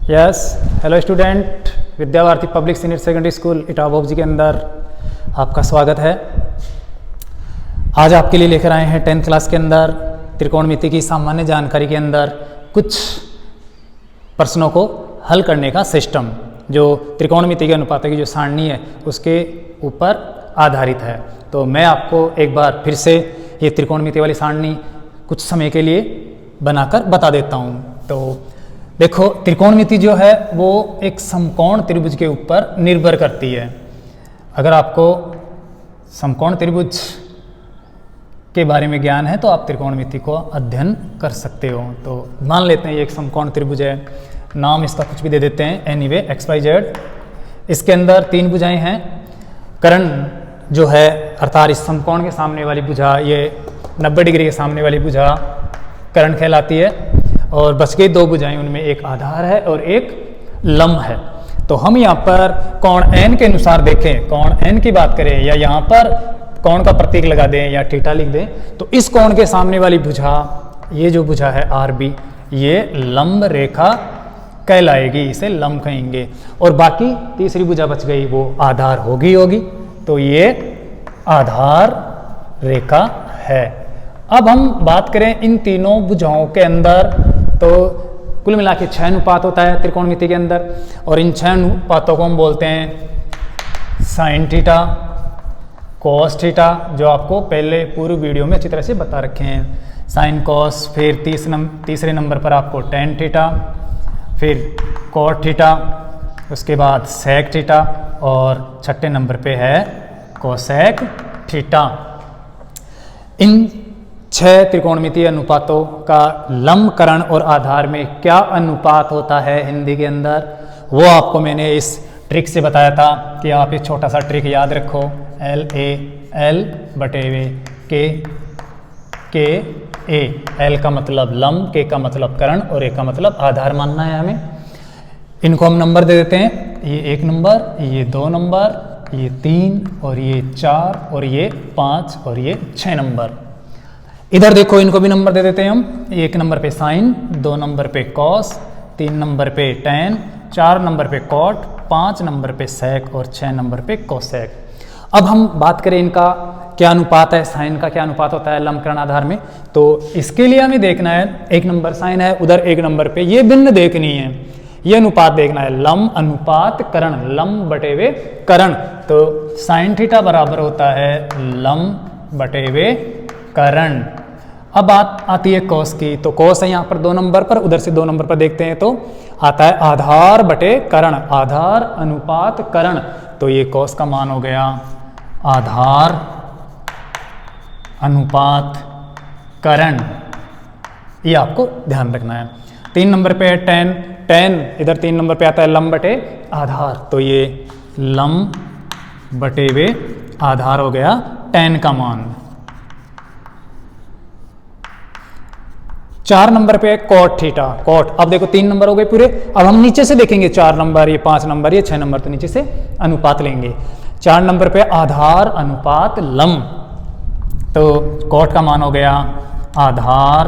Yes, hello student, Vidya Bharati public senior secondary school इटाबोबजी के अंदर आपका स्वागत है। आज आपके लिए लेकर आए हैं 10th क्लास के अंदर त्रिकोणमिति की सामान्य जानकारी के अंदर कुछ प्रश्नों को हल करने का सिस्टम, जो त्रिकोणमिति के अनुपातों की जो सारणी है उसके ऊपर आधारित है। तो मैं आपको एक बार फिर से ये त्रिकोणमिति वाली सारणी कुछ समय के लिए बनाकर बता देता हूँ। तो देखो, त्रिकोणमिति जो है वो एक समकोण त्रिभुज के ऊपर निर्भर करती है। अगर आपको समकोण त्रिभुज के बारे में ज्ञान है तो आप त्रिकोणमिति को अध्ययन कर सकते हो। तो मान लेते हैं ये एक समकोण त्रिभुज है, नाम इसका कुछ भी दे देते हैं, एनीवे XYZ। इसके अंदर 3 भुजाएं हैं। कर्ण जो है अर्थात इस समकोण के सामने वाली भुजा, ये 90 डिग्री के सामने वाली भुजा कर्ण कहलाती है। और बच गई 2 भुजाएं, उनमें एक आधार है और एक लंब है। तो हम यहाँ पर कोण n के अनुसार देखें, कोण n की बात करें या यहाँ पर कोण का प्रतीक लगा दें या थीटा लिख दें, तो इस कोण के सामने वाली भुजा, ये जो भुजा है RB, ये लंब रेखा कहलाएगी, इसे लंब कहेंगे। और बाकी तीसरी भुजा बच गई, वो आधार होगी। तो ये आधार रेखा है। अब हम बात करें इन तीनों भुजाओं के अंदर, तो कुल मिला के 6 अनुपात होता है त्रिकोणमिति के अंदर। और इन 6 अनुपातों को हम बोलते हैं साइन थीटा, कॉस थीटा, जो आपको पहले पूरी वीडियो में अच्छी तरह से बता रखे हैं। साइन कॉस, फिर तीसरे नंबर पर आपको टेन थीटा, फिर कॉट थीटा, उसके बाद सेक थीटा और छठे नंबर पे है कोसेक थीटा। इन 6 त्रिकोणमितीय अनुपातों का लंब, कर्ण और आधार में क्या अनुपात होता है हिंदी के अंदर, वो आपको मैंने इस ट्रिक से बताया था कि आप एक छोटा सा ट्रिक याद रखो, LA/L/K L का मतलब लंब, K का मतलब कर्ण और A का मतलब आधार मानना है हमें। इनको हम नंबर दे देते हैं, ये 1 नंबर, ये 2 नंबर, ये 3 और ये 4 और ये 5 और ये 6 नंबर। इधर देखो, इनको भी नंबर दे देते हैं हम। 1 नंबर पे साइन, 2 नंबर पे कॉस, 3 नंबर पे टेन, 4 नंबर पे कॉट, 5 नंबर पे सेक और 6 नंबर पे कोसेक। अब हम बात करें इनका क्या अनुपात है, साइन का क्या अनुपात होता है लंब, कर्ण, आधार में। तो इसके लिए हमें देखना है, 1 नंबर साइन है, उधर 1 नंबर पे ये भिन्न देखनी है, ये अनुपात देखना है, लंब अनुपात कर्ण, लंब बटे वे कर्ण। तो साइन थीटा बराबर होता है लंब बटे वे कर्ण। अब बात आती है कॉस की। तो कॉस है यहाँ पर 2 नंबर पर, उधर से 2 नंबर पर देखते हैं तो आता है आधार बटे कर्ण, आधार अनुपात कर्ण। तो ये कॉस का मान हो गया आधार अनुपात कर्ण, ये आपको ध्यान रखना है। 3 नंबर पे है टेन, टेन इधर 3 नंबर पे आता है लंब बटे आधार। तो ये लंब बटे वे आधार हो गया टेन का मान। 4 नंबर पे कॉट थीटा, कॉट। अब देखो 3 नंबर हो गए पूरे। अब हम नीचे से देखेंगे, 4 नंबर, ये 5 नंबर, ये 6 नंबर, तो नीचे से अनुपात लेंगे। 4 नंबर पे आधार अनुपात लंब, तो कॉट का मान हो गया आधार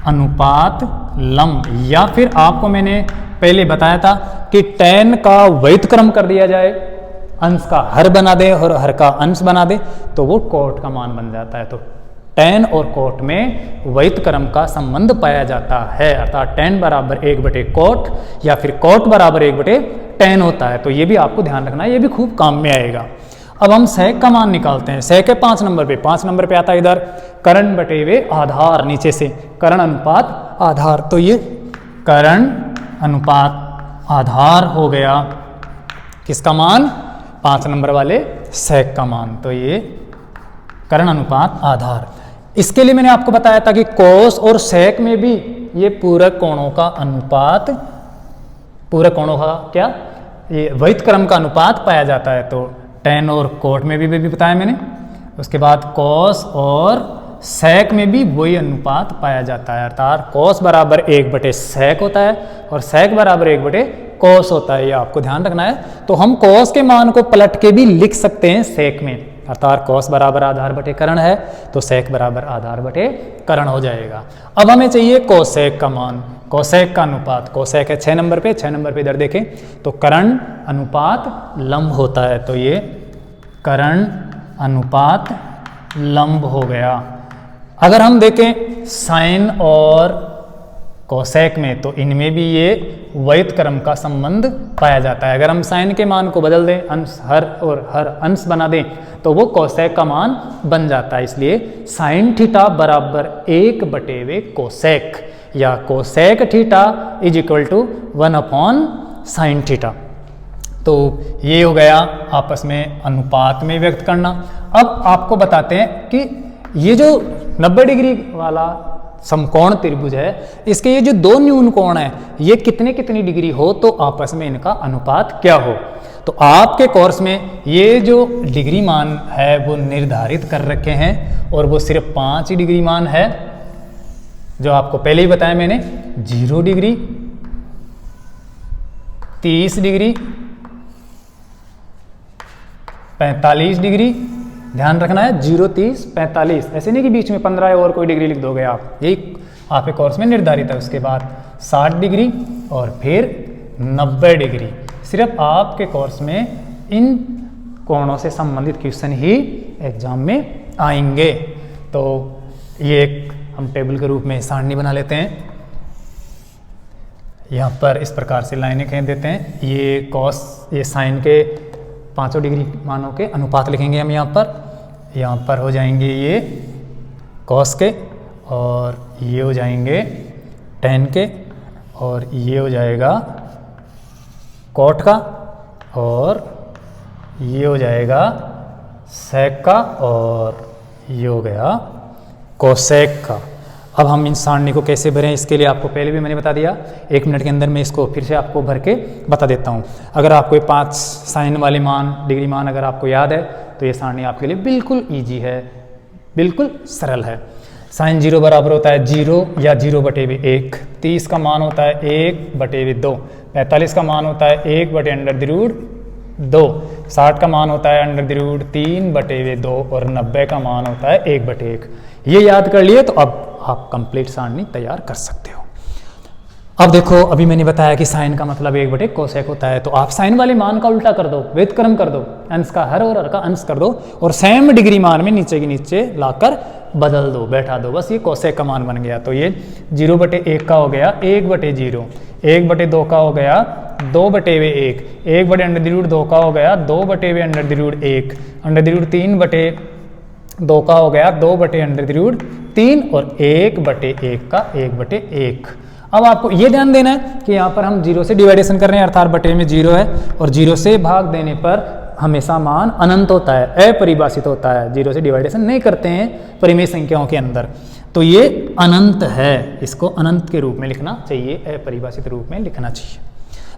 अनुपात लंब। या फिर आपको मैंने पहले बताया था कि टेन का व्युत्क्रम कर दिया जाए, अंश का हर बना दे और हर का अंश बना दे, तो वो कॉट का मान बन जाता है। तो टेन और कॉट में व्युत्क्रम का संबंध पाया जाता है, अर्थात टेन बराबर 1 बटे कॉट या फिर कॉट बराबर 1 बटे टेन होता है। तो ये भी आपको ध्यान रखना है, ये भी खूब काम में आएगा। अब हम सेक का मान निकालते हैं। सेक है 5 नंबर पे, 5 नंबर पे आता है इधर कर्ण बटे वे आधार, नीचे से कर्ण अनुपात आधार। तो ये कर्ण अनुपात आधार हो गया किसका मान, 5 नंबर वाले सेक का मान। तो ये कर्ण अनुपात आधार। इसके लिए मैंने आपको बताया था कि कोस और सेक में भी ये पूरक कोणों का अनुपात, पूरक कोणों का क्या, ये व्युत्क्रम का अनुपात पाया जाता है। तो टेन और कोट में भी बताया मैंने। उसके बाद कॉस और सेक में भी वही अनुपात पाया जाता है, अर्थात कॉस बराबर 1 बटे सेक होता है और सेक बराबर 1 बटे कॉस होता है, ये आपको ध्यान रखना है। तो हम कॉस के मान को पलट के भी लिख सकते हैं सेक में, अर्थात कॉस बराबर आधार बटे कर्ण है तो सेक बराबर आधार बटे कर्ण हो जाएगा। अब हमें चाहिए कोसेक का मान, कोसेक का अनुपात। कोसेक है 6 नंबर पे, 6 नंबर पे इधर देखें तो कर्ण अनुपात लंब होता है, तो ये कर्ण अनुपात लंब हो गया। अगर हम देखें साइन और कोसेक में तो इनमें भी ये वैध क्रम का संबंध पाया जाता है। अगर हम साइन के मान को बदल दें, अंश हर और हर अंश बना दें तो वो कोसेक का मान बन जाता है। इसलिए साइन थीटा बराबर 1/वे कोसेक या cosec theta is equal to 1/साइन थीटा। तो ये हो गया आपस में अनुपात में व्यक्त करना। अब आपको बताते हैं कि ये जो 90 डिग्री वाला समकोण त्रिभुज है, इसके ये जो दो न्यून कोण है ये कितने कितनी डिग्री हो तो आपस में इनका अनुपात क्या हो। तो आपके कोर्स में ये जो डिग्री मान है वो निर्धारित कर रखे हैं और वो सिर्फ 5 ही डिग्री मान है, जो आपको पहले ही बताया मैंने। 0 डिग्री, 30 डिग्री, 45 डिग्री, ध्यान रखना है 0, 30, 45, ऐसे नहीं कि बीच में 15 और कोई डिग्री लिख दोगे आप, यही आपके कोर्स में निर्धारित है। उसके बाद 60 डिग्री और फिर 90 डिग्री। सिर्फ आपके कोर्स में इन कोणों से संबंधित क्वेश्चन ही एग्जाम में आएंगे। तो ये एक हम टेबल के रूप में सारणी बना लेते हैं। यहाँ पर इस प्रकार से लाइनें कह देते हैं। ये कॉस, ये साइन के 5 डिग्री मानों के अनुपात लिखेंगे हम यहाँ पर हो जाएंगे ये कॉस के, और ये हो जाएंगे टेन के, और ये हो जाएगा कॉट का, और ये हो जाएगा सेक का, और ये हो गया कोसेक का। अब हम इन सारणी को कैसे भरें, इसके लिए आपको पहले भी मैंने बता दिया। 1 मिनट के अंदर मैं इसको फिर से आपको भर के बता देता हूँ। अगर आपको ये 5 साइन वाले मान, डिग्री मान अगर आपको याद है तो ये सारणी आपके लिए बिल्कुल ईजी है, बिल्कुल सरल है। साइन 0 बराबर होता है 0 या 0/1, 30 का मान होता है 1/2, 45 का मान होता है 1/√2, 60 का मान होता है √3/2 और 90 का मान होता है 1/1। ये याद कर लिए तो अब आप कंप्लीट सारणी तैयार कर सकते हो। अब देखो, अभी मैंने बताया कि साइन का मतलब 1/1 कोसेक होता है, तो आप साइन वाले मान का उल्टा कर दो, व्यतक्रम कर दो, अंश का हर और हर का अंश कर दो और सेम डिग्री मान में नीचे के नीचे लाकर बदल दो, बैठा दो, बस ये कोसेक का मान बन गया। तो ये 0/1 का हो गया 1/0, 1/2 का हो गया 2/1, 1/√2 का हो गया 2/√1, √3/2 का हो गया 2/√3 और 1/1 का 1/1। अब आपको ये ध्यान देना है कि यहाँ पर हम 0 से डिवाइडेशन कर रहे हैं, अर्थात बटे में 0 है और 0 से भाग देने पर हमेशा मान अनंत होता है, अपरिभाषित होता है। 0 से डिवाइडेशन नहीं करते हैं परिमेय संख्याओं के अंदर, तो ये अनंत है, इसको अनंत के रूप में लिखना चाहिए, अपरिभाषित रूप में लिखना चाहिए।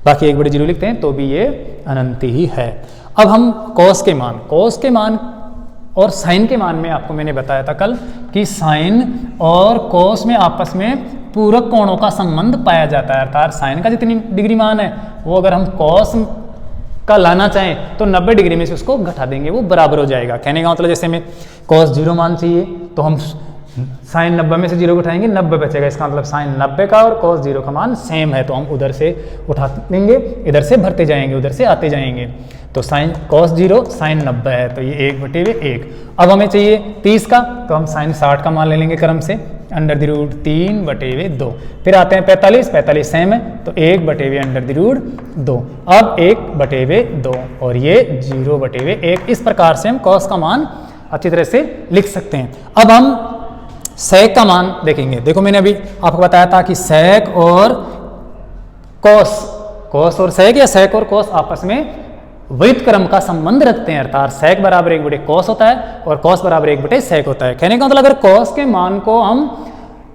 बाकी 1/0 लिखते हैं तो भी ये अनंत ही है। अब हम कॉस के मान और साइन के मान में आपको मैंने बताया था कल कि साइन और कॉस में आपस में पूरक कोणों का संबंध पाया जाता है, अर्थात साइन का जितनी डिग्री मान है वो अगर हम कॉस का लाना चाहें तो 90 डिग्री में से उसको घटा देंगे, वो बराबर हो जाएगा। कहने का मतलब जैसे हमें कॉस 0 मान चाहिए तो हम साइन 90 में से 0 घटाएंगे, 90 बचेगा, इसका मतलब साइन 90 का और कॉस 0 का मान सेम है, तो हम उधर से उठा देंगे, इधर से भरते जाएंगे, उधर से आते जाएंगे। तो साइन कॉस 0 साइन 90 है, तो ये 1/1। अब हमें चाहिए 30 का, तो हम साइन 60 का मान ले लेंगे क्रम से, √3/2। फिर आते हैं 45 सेम है तो 1/√2, अब 1/2 और ये 0/1। इस प्रकार से हम कॉस का मान अच्छी तरह से लिख सकते हैं। अब हम सेक का मान देखेंगे। देखो मैंने अभी आपको बताया था कि सेक और कॉस और सेक या सेक और कॉस आपस में वृत्त क्रम का संबंध रखते हैं, अर्थात सेक बराबर 1/2 कॉस होता है और कॉस बराबर 1/2 सेक होता है। कहने का मतलब अगर कॉस के मान को हम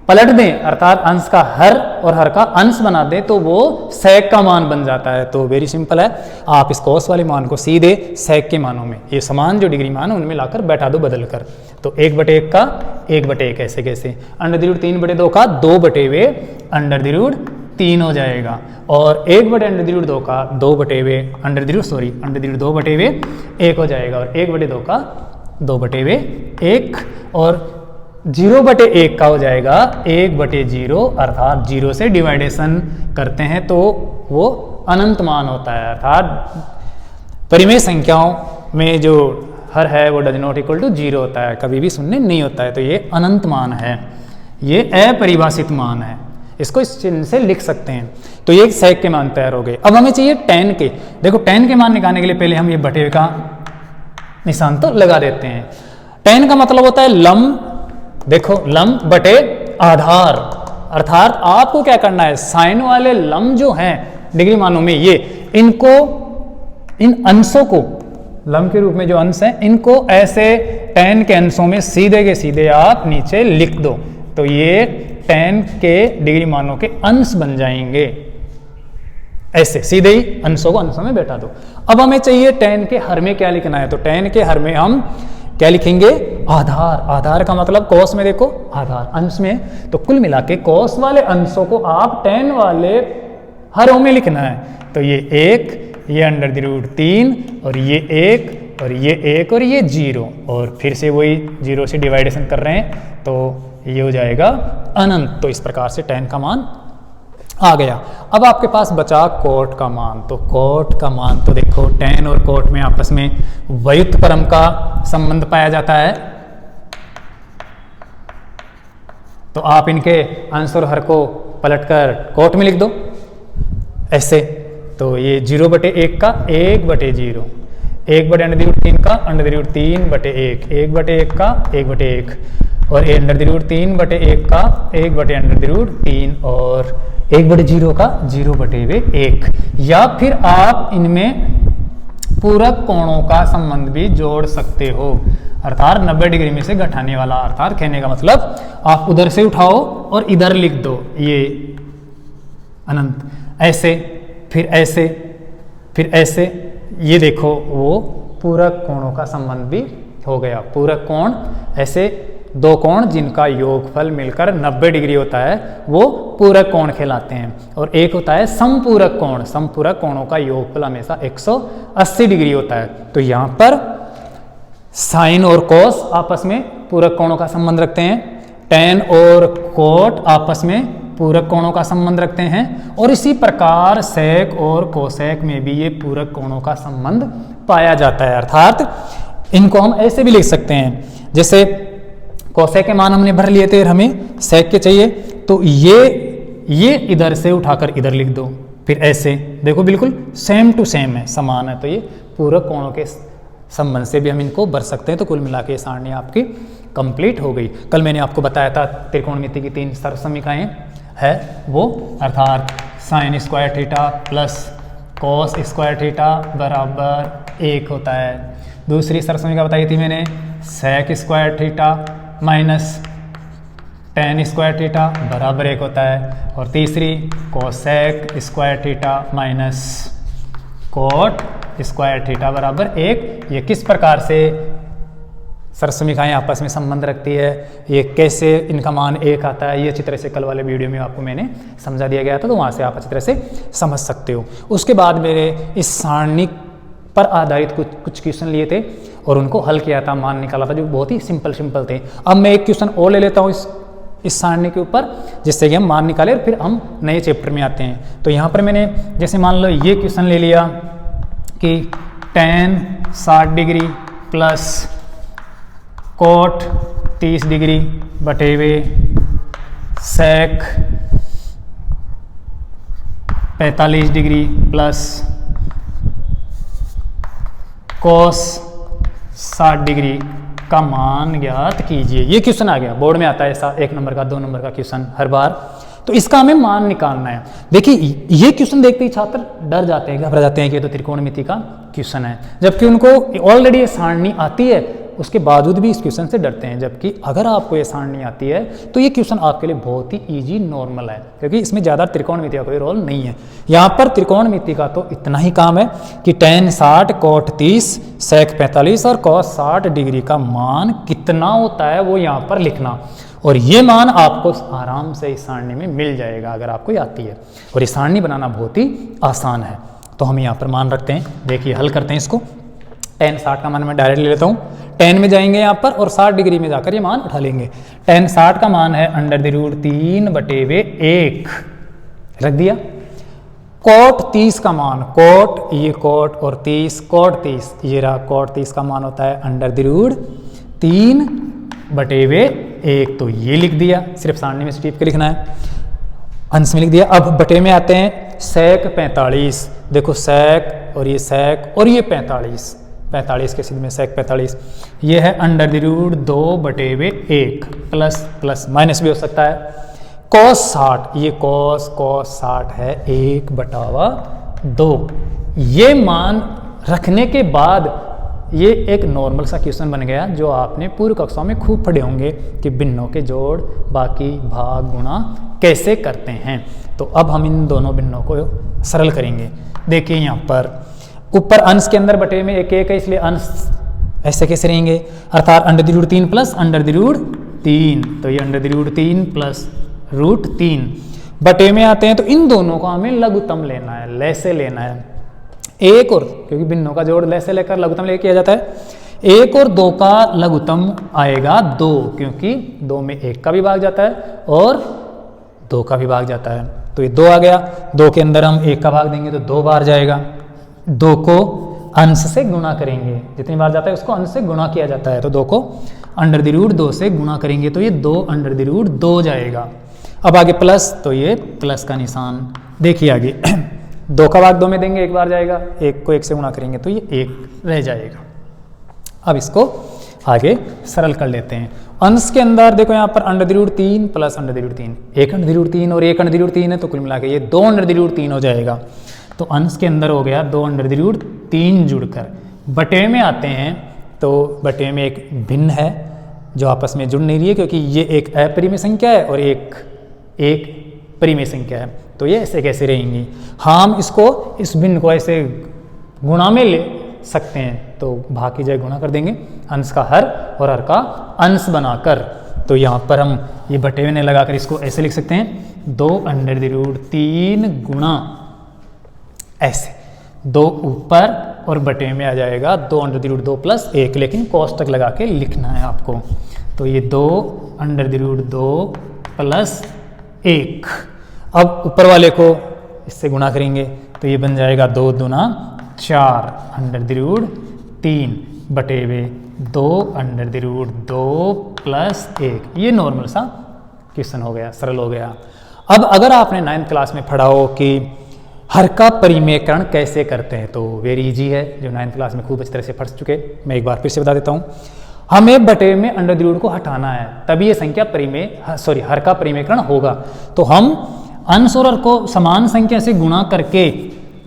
पलट दें, अर्थात अंश का हर और हर का अंश बना दें, तो वो सेक का मान बन जाता है। तो वेरी सिंपल है, आप इस कॉस वाले मान को सीधे सेक के मानों में, ये समान जो डिग्री मान है उनमें लाकर बैठा दो बदल कर। तो 1/1 का 1/1 ऐसे कैसे, √3/2 का 2/3 हो जाएगा और 1/2 का 2/1 हो जाएगा और 1/2 का 2/1 और 0/1 का हो जाएगा 1/0, अर्थात 0 से डिवाइडेशन करते हैं तो वो अनंत मान होता है। अर्थात परिमेय संख्याओं में जो हर है वो डज नॉट इक्वल टू 0 होता है, कभी भी शून्य नहीं होता है। तो ये अनंत मान है, ये अपरिभाषित मान है, इसको इस चिन्ह से लिख सकते हैं। तो ये सेक के मान तैयार हो गए। अब हमें चाहिए tan के। देखो tan के मान निकालने के लिए पहले हम ये बटे का निशान तो लगा देते हैं। tan का मतलब होता है लंब, देखो लंब बटे आधार, अर्थात आपको क्या करना है, साइन वाले लंब जो हैं डिग्री मानों में ये, इनको, इन अंशों को, लंब के रूप में जो अंश हैं इनको ऐसे tan के अंशों में सीधे के सीधे आप नीचे लिख दो, तो ये tan के डिग्री मानों के अंश बन जाएंगे। ऐसे सीधे ही अंशों को अंशों में बैठा दो। अब हमें चाहिए tan के हर में क्या लिखना है, तो tan के हर में हम क्या लिखेंगे, आधार। आधार का मतलब कोस में देखो आधार, अंश में, तो कुल मिला के कोस वाले अंशों को आप tan वाले हरों में लिखना है। तो ये 1, ये √3 और ये 1 और ये 1 और ये 0, और फिर से वही 0 से डिवाइडेशन कर रहे हैं तो ये हो जाएगा अनंत। तो इस प्रकार से tan का मान आ गया। अब आपके पास बचा कोट का मान। तो कोट का मान तो देखो tan और कोट में आपस में व्युत्क्रम का संबंध पाया जाता है, तो आप इनके अंश और हर को पलटकर कोट में लिख दो ऐसे। तो ये 0/1 का 1/0, 1/√3 का √3/1, 1/1 का 1/1 और 1/3/1 का 1/√3 और 1/0 का 0/1। या फिर आप इनमें पूरक कोणों का संबंध भी जोड़ सकते हो, अर्थात 90 डिग्री में से घटाने वाला। अर्थात कहने का मतलब आप उधर से उठाओ और इधर लिख दो ये अनंत, ऐसे फिर ऐसे फिर ऐसे, ये देखो वो पूरक कोणों का संबंध भी हो गया। पूरक कोण ऐसे दो कोण जिनका योगफल मिलकर 90 डिग्री होता है वो पूरक कोण कहलाते हैं, और एक होता है समपूरक कोण। समपूरक कोणों का योगफल हमेशा 180 डिग्री होता है। तो यहाँ पर साइन और कोस आपस में पूरक कोणों का संबंध रखते हैं, tan और कोट आपस में पूरक कोणों का संबंध रखते हैं, और इसी प्रकार सेक और कोसेक में भी ये पूरक कोणों का संबंध पाया जाता है। अर्थात इनको हम ऐसे भी लिख सकते हैं, जैसे कोसेक के मान हमने भर लिए थे और हमें सेक के चाहिए, तो ये इधर से उठाकर इधर लिख दो, फिर ऐसे देखो बिल्कुल सेम टू सेम है, समान है। तो ये पूरक कोणों के संबंध से भी हम इनको भर सकते हैं। तो कुल मिला के ये सारणी आपकी कंप्लीट हो गई। कल मैंने आपको बताया था त्रिकोणमिति की 3 सर्व समीकरणाएं है वो, अर्थात sin square theta plus cos square theta बराबर 1 होता है। दूसरी सर्व समीकरण बताई थी मैंने, sec square theta minus tan square theta बराबर 1 होता है, और तीसरी cosec square theta minus cot square theta बराबर 1। ये किस प्रकार से सर्व समीकरणाएं आपस में संबंध रखती है, ये कैसे इनका मान 1 आता है, ये अच्छी तरह से कल वाले वीडियो में आपको मैंने समझा दिया गया था, तो वहाँ से आप अच्छी तरह से समझ सकते हो। उसके बाद मेरे इस सारणी पर आधारित कुछ क्वेश्चन लिए थे और उनको हल किया था, मान निकाला था, जो बहुत ही सिंपल थे। अब मैं एक क्वेश्चन और ले लेता हूँ इस सारणी के ऊपर, जिससे कि हम मान निकाले और फिर हम नए चैप्टर में आते हैं। तो यहाँ पर मैंने जैसे मान लो ये क्वेश्चन ले लिया कि tan 60 degree plus coat 30 degree बटे हुए सेक 45 डिग्री प्लस कोस 60 डिग्री का मान ज्ञात कीजिए। ये क्वेश्चन आ गया, बोर्ड में आता है ऐसा 1 नंबर का 2 नंबर का क्वेश्चन हर बार। तो इसका हमें मान निकालना है। देखिए ये क्वेश्चन देखते ही छात्र डर जाते हैं, घबरा जाते हैं कि ये तो त्रिकोणमिति का क्वेश्चन है, जबकि उनको ऑलरेडी ये सारणी आती है, उसके बावजूद भी इस क्वेश्चन से डरते हैं। जबकि अगर आपको ये सारणी आती है तो ये क्वेश्चन आपके लिए बहुत ही इजी नॉर्मल है, क्योंकि इसमें ज़्यादा त्रिकोणमिति का कोई रोल नहीं है। यहाँ पर त्रिकोणमिति का तो इतना ही काम है कि tan 60 कोट 30 सेक 45 और cos 60 डिग्री का मान कितना होता है वो यहाँ पर लिखना, और ये मान आपको आराम से इस सारणी में मिल जाएगा अगर आपको ये आती है। और ये सारणी बनाना बहुत ही आसान है। तो हम यहाँ पर मान रखते हैं, देखिए हल करते हैं इसको। tan 60 का मान मैं डायरेक्ट ले लेता हूँ। tan में जाएंगे यहाँ पर और 60 डिग्री में जाकर ये मान उठा लेंगे। tan 60 का मान है √3/1 रख दिया। cot 30 का मान, cot ये cot और 30 cot 30 ये रहा, cot 30 का मान होता है √3/1 तो ये लिख दिया, सिर्फ सारणी में से टिप के लिखना है, अंश में लिख दिया। अब बटे में आते हैं sec 45, देखो sec और ये sec और ये 45 के सीधे में sec 45 ये है √2/1 प्लस प्लस माइनस भी हो सकता है। cos 60 ये cos 60 है 1/2। ये मान रखने के बाद ये एक नॉर्मल सा क्वेश्चन बन गया जो आपने पूर्व कक्षाओं में खूब पढ़े होंगे कि भिन्नों के जोड़ बाकी भाग गुणा कैसे करते हैं। तो अब हम इन दोनों भिन्नों को सरल करेंगे। देखिए यहाँ पर ऊपर अंश के अंदर बटे में एक है, इसलिए अंश ऐसे कैसे रहेंगे, अर्थात √3 प्लस √3, तो ये √3 प्लस √3 बटे में आते हैं। तो इन दोनों को हमें लघुत्तम लेना है, लैसे लेना है। एक और, क्योंकि भिन्नों का जोड़ लैसे लेकर लघुत्तम लेके किया जाता है, 1 और 2 का लघुत्तम आएगा 2, क्योंकि 2 में 1 का भी भाग जाता है और 2 का भी भाग जाता है। तो ये 2 आ गया, 2 के अंदर हम 1 का भाग देंगे तो 2 बार जाएगा। 2 को अंश से गुणा करेंगे, जितनी बार जाता है उसको अंश से गुणा किया जाता है, तो 2 को √2 से गुणा करेंगे तो ये 2 जाएगा। अब आगे प्लस, तो ये प्लस का निशान देखिए आगे 2 का भाग 2 में देंगे 1 बार जाएगा, 1 को 1 से गुणा करेंगे तो ये 1 रह जाएगा। अब इसको आगे सरल कर लेते हैं। अंश के अंदर देखो यहाँ पर √3 प्लस √3, एक √3 और एक √3 है, तो कुल मिला के ये 2 √3 हो जाएगा। तो अंश के अंदर हो गया 2 √3 जुड़कर। बटे में आते हैं तो बटे में एक भिन्न है जो आपस में जुड़ नहीं रही है, क्योंकि ये एक अपरिमेय संख्या है और एक परिमेय संख्या है, तो ये ऐसे कैसे रहेंगी। हम इसको इस भिन्न को ऐसे गुणा में ले सकते हैं, तो भाग की जगह गुणा कर देंगे, अंश का हर और हर का अंश बनाकर। तो यहाँ पर हम ये बटे में लगाकर इसको ऐसे लिख सकते हैं 2 √3 गुणा ऐसे, 2 ऊपर और बटे में आ जाएगा 2 √2 प्लस 1, लेकिन कोष्टक लगा के लिखना है आपको। तो ये 2 √2 प्लस 1। अब ऊपर वाले को इससे गुणा करेंगे तो ये बन जाएगा 2 दूना 4 √3 बटे में 2 √2 प्लस 1। ये नॉर्मल सा क्वेश्चन हो गया, सरल हो गया। अब अगर आपने 9th क्लास में पढ़ा हो कि हर का परिमेयकरण कैसे करते हैं, तो वेरी इजी है, जो 9th क्लास में खूब अच्छी तरह से पढ़ चुके, मैं एक बार फिर से बता देता हूँ। हमें बटे में √2 को हटाना है, तभी ये संख्या हर का परिमेयकरण होगा। तो हम अंश और हर को समान संख्या से गुणा करके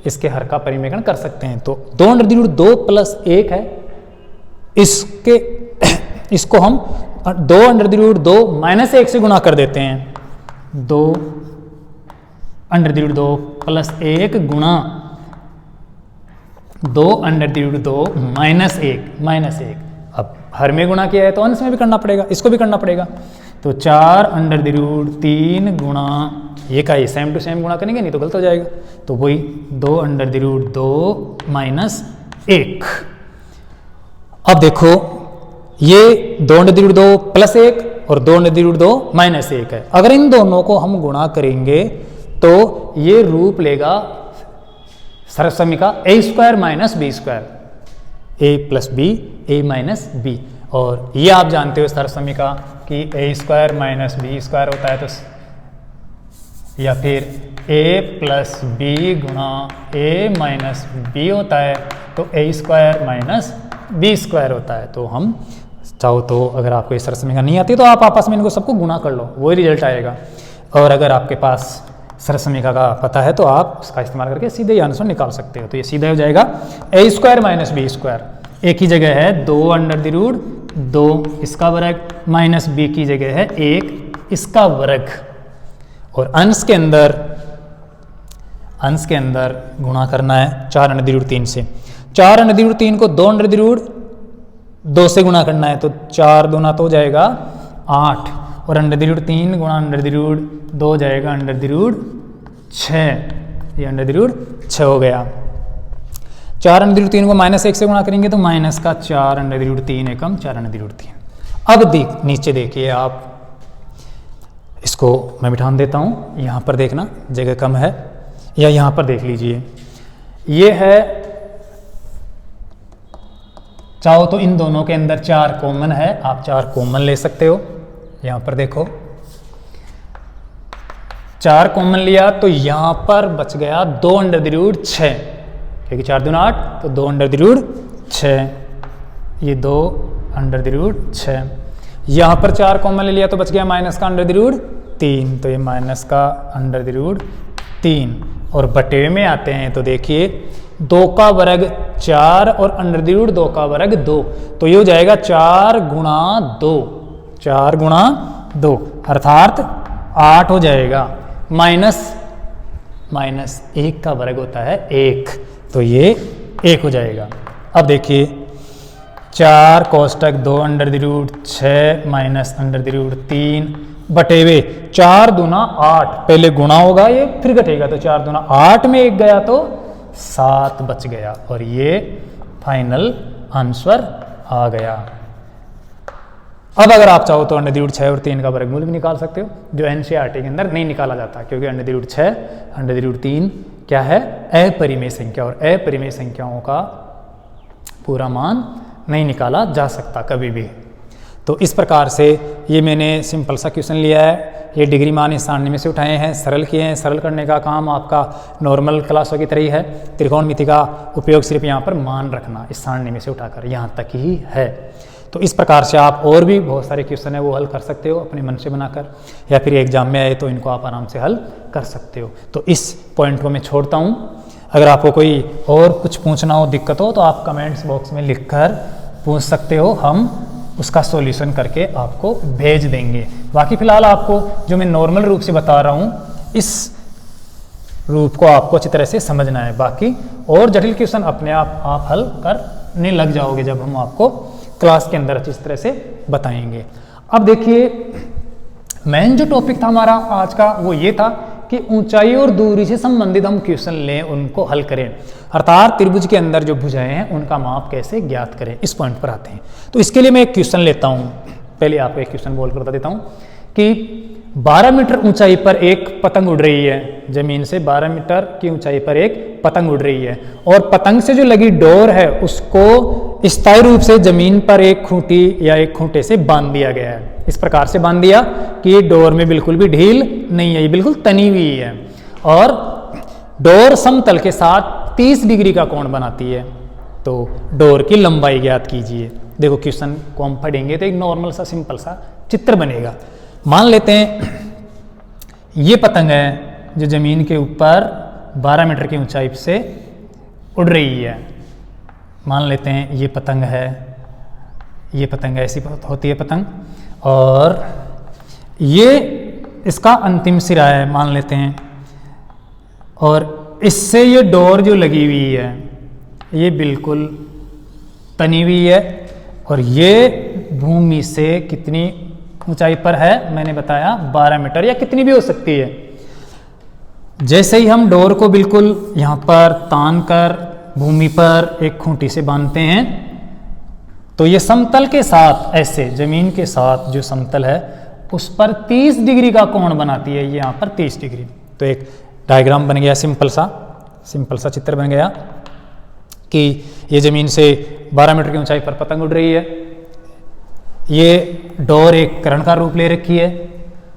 इसके हर का परिमेयकरण कर सकते हैं। तो 2 √2 प्लस 1 है, इसको हम 2 √2 माइनस 1 से गुणा कर देते हैं। 2 √2 प्लस 1 गुणा 2 √2 माइनस 1। अब हर में गुणा किया है तो अंश में भी करना पड़ेगा, इसको भी करना पड़ेगा। तो 4 √3 गुणा ये का ये सेम टू सेम गुणा करेंगे, नहीं तो गलत हो जाएगा। तो वही 2 √2 माइनस 1। अब देखो ये 2 √2 प्लस 1 और 2 √2 माइनस 1 है। अगर इन दोनों को हम गुणा करेंगे तो ये रूप लेगा सरसमीका a² minus b², a plus b a minus b। और ये आप जानते हो सरसमीका कि a² माइनस b² होता है, तो या फिर a प्लस b गुणा a माइनस b होता है, तो a² माइनस b² होता है। तो हम चाहो तो अगर आपको ये सरसमीका नहीं आती तो आप आपस में इनको सबको गुणा कर लो, वही रिजल्ट आएगा। और अगर आपके पास सरसमीका का पता है तो आप उसका इस्तेमाल करके सीधे ही आंसर निकाल सकते हो। तो ये सीधा हो जाएगा a² माइनस b²। एक ही जगह है 2 √2 इसका वर्ग माइनस b की जगह है 1 इसका वर्ग। और अंश के अंदर गुणा करना है 4 √3 से। 4 √3 को 2 √2 से गुणा करना है, तो 4 दूना तो हो जाएगा 8 और √3 गुणा √2 हो जाएगा √6। ये √6 हो गया। 4√3 को -1 से गुणा करेंगे तो माइनस का 4√3 एकम 4√3। अब नीचे देखिए आप, इसको मैं बिठा देता हूँ, यहाँ पर देखना जगह कम है, या यहाँ पर देख लीजिए, ये है, चाहो तो इन दोनों के अंदर 4 कॉमन है, आप 4 कॉमन ले सकते हो। यहाँ पर देखो 4 कॉमन लिया तो यहाँ पर बच गया 2√6, क्योंकि 4 दूना 8, तो 2√6, ये 2√6। यहाँ पर 4 कॉमन ले लिया तो बच गया माइनस का √3, तो ये माइनस का √3, और बटे में आते हैं तो देखिए 2 का वर्ग 4 और √2 का वर्ग 2, तो ये हो जाएगा 4 गुणा 2, 4 गुणा 2 अर्थात 8 हो जाएगा। माइनस 1 का वर्ग होता है 1, तो ये 1 हो जाएगा। अब देखिए 4 कोष्टक 2√6 माइनस √3 बटे हुए 4 दूना 8, पहले गुणा होगा ये फिर घटेगा, तो 4 दूना 8 में 1 गया तो 7 बच गया, और ये फाइनल आंसर आ गया। अब अगर आप चाहो तो √6 और 3 का वर्गमूल भी निकाल सकते हो, जो एनसीईआरटी के अंदर नहीं निकाला जाता, क्योंकि √6 √3 क्या है, अपरिमेय संख्या, और अपरिमेय संख्याओं का पूरा मान नहीं निकाला जा सकता कभी भी। तो इस प्रकार से ये मैंने सिंपल सा क्वेश्चन लिया है, ये डिग्री मान इस सारणी में से उठाए हैं, सरल किए हैं। सरल करने का काम आपका नॉर्मल क्लासों की तरह ही है। त्रिकोणमिति का उपयोग सिर्फ यहाँ पर मान रखना, इस सारणी में से उठाकर यहाँ तक ही है। तो इस प्रकार से आप और भी बहुत सारे क्वेश्चन है वो हल कर सकते हो अपने मन से बनाकर, या फिर एग्जाम में आए तो इनको आप आराम से हल कर सकते हो। तो इस पॉइंट को मैं छोड़ता हूँ। अगर आपको कोई और कुछ पूछना हो, दिक्कत हो, तो आप कमेंट्स बॉक्स में लिखकर पूछ सकते हो, हम उसका सॉल्यूशन करके आपको भेज देंगे। बाकी फिलहाल आपको जो मैं नॉर्मल रूप से बता रहा हूँ, इस रूप को आपको अच्छी तरह से समझना है। बाकी और जटिल क्वेश्चन अपने आप हल करने लग जाओगे जब हम आपको क्लास के अंदर अच्छी तरह से बताएंगे। अब देखिए मेन जो टॉपिक था हमारा आज का वो ये था कि ऊंचाई और दूरी से संबंधित हम क्वेश्चन लें, उनको हल करें, अर्थात त्रिभुज के अंदर जो भुजाएं हैं उनका माप कैसे ज्ञात करें। इस पॉइंट पर आते हैं। तो इसके लिए मैं एक क्वेश्चन लेता हूं। पहले आपको एक क्वेश्चन बोल कर बता देता हूं कि 12 मीटर ऊंचाई पर एक पतंग उड़ रही है, जमीन से 12 मीटर की ऊंचाई पर एक पतंग उड़ रही है, और पतंग से जो लगी डोर है उसको स्थायी रूप से जमीन पर एक खूंटी या एक खूंटे से बांध दिया गया है। इस प्रकार से बांध दिया कि ये डोर में बिल्कुल भी ढील नहीं है, ये बिल्कुल तनी हुई है, और डोर समतल के साथ 30 डिग्री का कोण बनाती है। तो डोर की लंबाई ज्ञात कीजिए। देखो क्वेश्चन को हम पढ़ेंगे तो एक नॉर्मल सा सिंपल सा चित्र बनेगा। मान लेते हैं ये पतंग है जो जमीन के ऊपर 12 मीटर की ऊंचाई से उड़ रही है। मान लेते हैं ये पतंग है, ये पतंग ऐसी होती है पतंग, और ये इसका अंतिम सिरा है मान लेते हैं, और इससे ये डोर जो लगी हुई है ये बिल्कुल तनी हुई है, और ये भूमि से कितनी ऊंचाई पर है, मैंने बताया 12 मीटर या कितनी भी हो सकती है। जैसे ही हम डोर को बिल्कुल यहाँ पर तान कर भूमि पर एक खूंटी से बांधते हैं तो ये समतल के साथ, ऐसे जमीन के साथ जो समतल है उस पर 30 डिग्री का कोण बनाती है। ये यहाँ पर 30 डिग्री। तो एक डायग्राम बन गया, सिंपल सा चित्र बन गया कि ये जमीन से 12 मीटर की ऊंचाई पर पतंग उड़ रही है, ये डोर एक कर्ण का रूप ले रखी है,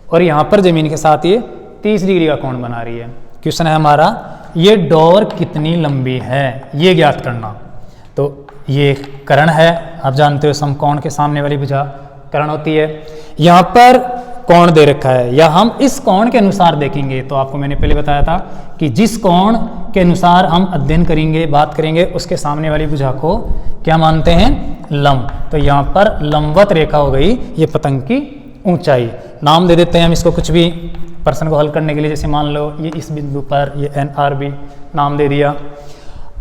और यहाँ पर जमीन के साथ ये 30 डिग्री का कोण बना रही है। क्वेश्चन है हमारा ये डोर कितनी लंबी है ये ज्ञात करना। तो ये कर्ण है, आप जानते हो समकोण के सामने वाली भुजा कर्ण होती है। यहाँ पर कोण दे रखा है, या हम इस कोण के अनुसार देखेंगे। तो आपको मैंने पहले बताया था कि जिस कोण के अनुसार हम अध्ययन करेंगे, बात करेंगे, उसके सामने वाली भुजा को क्या मानते हैं, लंब। तो यहाँ पर लंबवत रेखा हो गई ये पतंग की ऊंचाई। नाम दे देते हैं हम इसको कुछ भी प्रश्न को हल करने के लिए। जैसे मान लो ये इस बिंदु पर ये NRB नाम दे दिया।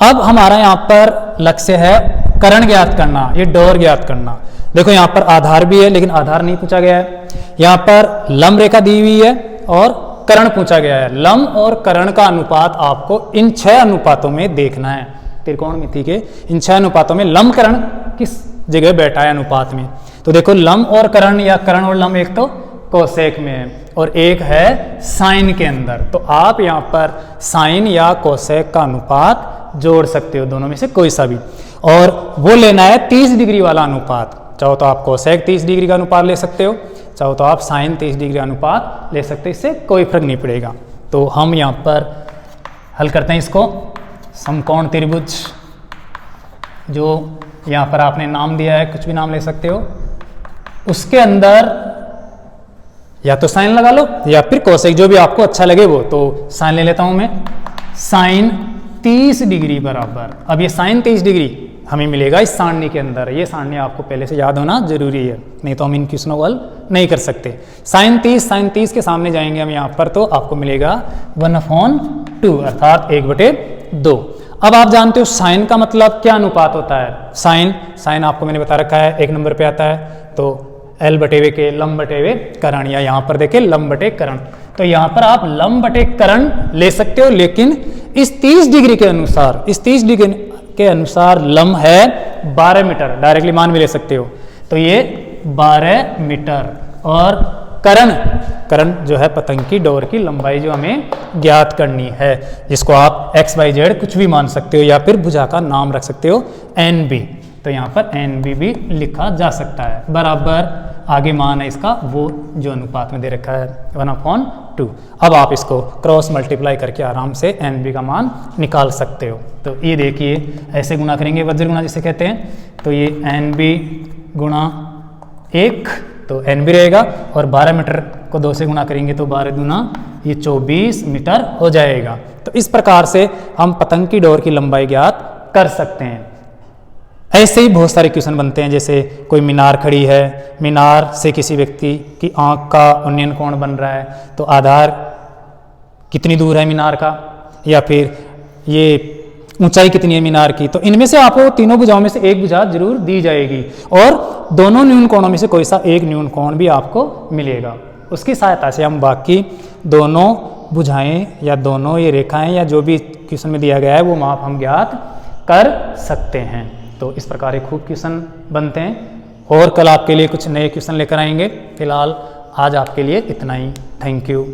अब हमारा यहाँ पर लक्ष्य है कर्ण ज्ञात करना, ये डोर ज्ञात करना। देखो यहाँ पर आधार भी है लेकिन आधार नहीं पूछा गया है। यहाँ पर लंब रेखा दी हुई है और कर्ण पूछा गया है। लंब और कर्ण का अनुपात आपको इन 6 अनुपातों में देखना है। त्रिकोणमिति के इन 6 अनुपातों में लंब करण किस जगह बैठा है अनुपात में। तो देखो लंब और करण या करण और लंब एक तो कोसेक में है और एक है साइन के अंदर। तो आप यहाँ पर साइन या कोसेक का अनुपात जोड़ सकते हो, दोनों में से कोई सा भी। और वो लेना है 30 डिग्री वाला अनुपात। चाहो तो आप कोसेक 30 डिग्री का अनुपात ले सकते हो, चाहो तो आप साइन 30 डिग्री का अनुपात ले सकते हो, इससे कोई फर्क नहीं पड़ेगा। तो हम यहाँ पर हल करते हैं इसको। समकोण त्रिभुज, जो यहाँ पर आपने नाम दिया है, कुछ भी नाम ले सकते हो, उसके अंदर या तो साइन लगा लो या फिर कोसेक, जो भी आपको अच्छा लगे वो। तो साइन ले लेता हूं मैं, साइन 30 डिग्री बराबर। अब ये साइन 30 डिग्री हमें मिलेगा इस सारणी के अंदर। ये सारणी आपको पहले से याद होना जरूरी है, नहीं तो हम इन क्वेश्चनों को हल नहीं कर सकते। साइन 30 के सामने जाएंगे हम यहाँ पर, तो आपको मिलेगा 1/2 अर्थात 1/2। अब आप जानते हो साइन का मतलब क्या अनुपात होता है। साइन आपको मैंने बता रखा है, 1 नंबर पे आता है। तो L बटे व के लंब बटे व करण, या यहाँ पर देखें लंब बटे करण। तो यहाँ पर आप लंब बटे करण ले सकते हो, लेकिन इस 30 डिग्री के अनुसार, इस 30 डिग्री के अनुसार लंब है 12 मीटर, डायरेक्टली मान भी ले सकते हो। तो ये 12 मीटर और करण जो है पतंग की डोर की लंबाई जो हमें ज्ञात करनी है, जिसको आप x, y, z कुछ भी मान सकते हो, या फिर भुजा का नाम रख सकते हो NB। तो यहाँ पर NB भी लिखा जा सकता है। बराबर आगे मान है इसका वो जो अनुपात में दे रखा है 1/2। अब आप इसको क्रॉस मल्टीप्लाई करके आराम से NB का मान निकाल सकते हो। तो ये देखिए ऐसे गुणा करेंगे, वज्र गुणा जिसे कहते हैं। तो ये NB गुणा 1, तो NB रहेगा, और 12 मीटर को 2 से गुणा करेंगे तो 12 दूना ये 24 मीटर हो जाएगा। तो इस प्रकार से हम पतंग की डोर की लंबाई ज्ञात कर सकते हैं। ऐसे ही बहुत सारे क्वेश्चन बनते हैं, जैसे कोई मीनार खड़ी है, मीनार से किसी व्यक्ति की आंख का उन्नयन कोण बन रहा है, तो आधार कितनी दूर है मीनार का, या फिर ये ऊंचाई कितनी है मीनार की। तो इनमें से आपको तीनों भुजाओं में से एक भुजा जरूर दी जाएगी, और दोनों न्यून कोणों में से कोई सा एक न्यून कोण भी आपको मिलेगा। उसकी सहायता से हम बाकी दोनों भुजाएं या दोनों ये रेखाएं या जो भी क्वेश्चन में दिया गया है वो माप हम ज्ञात कर सकते हैं। तो इस प्रकार खूब क्वेश्चन बनते हैं, और कल आपके लिए कुछ नए क्वेश्चन लेकर आएंगे। फिलहाल आज आपके लिए इतना ही। Thank you.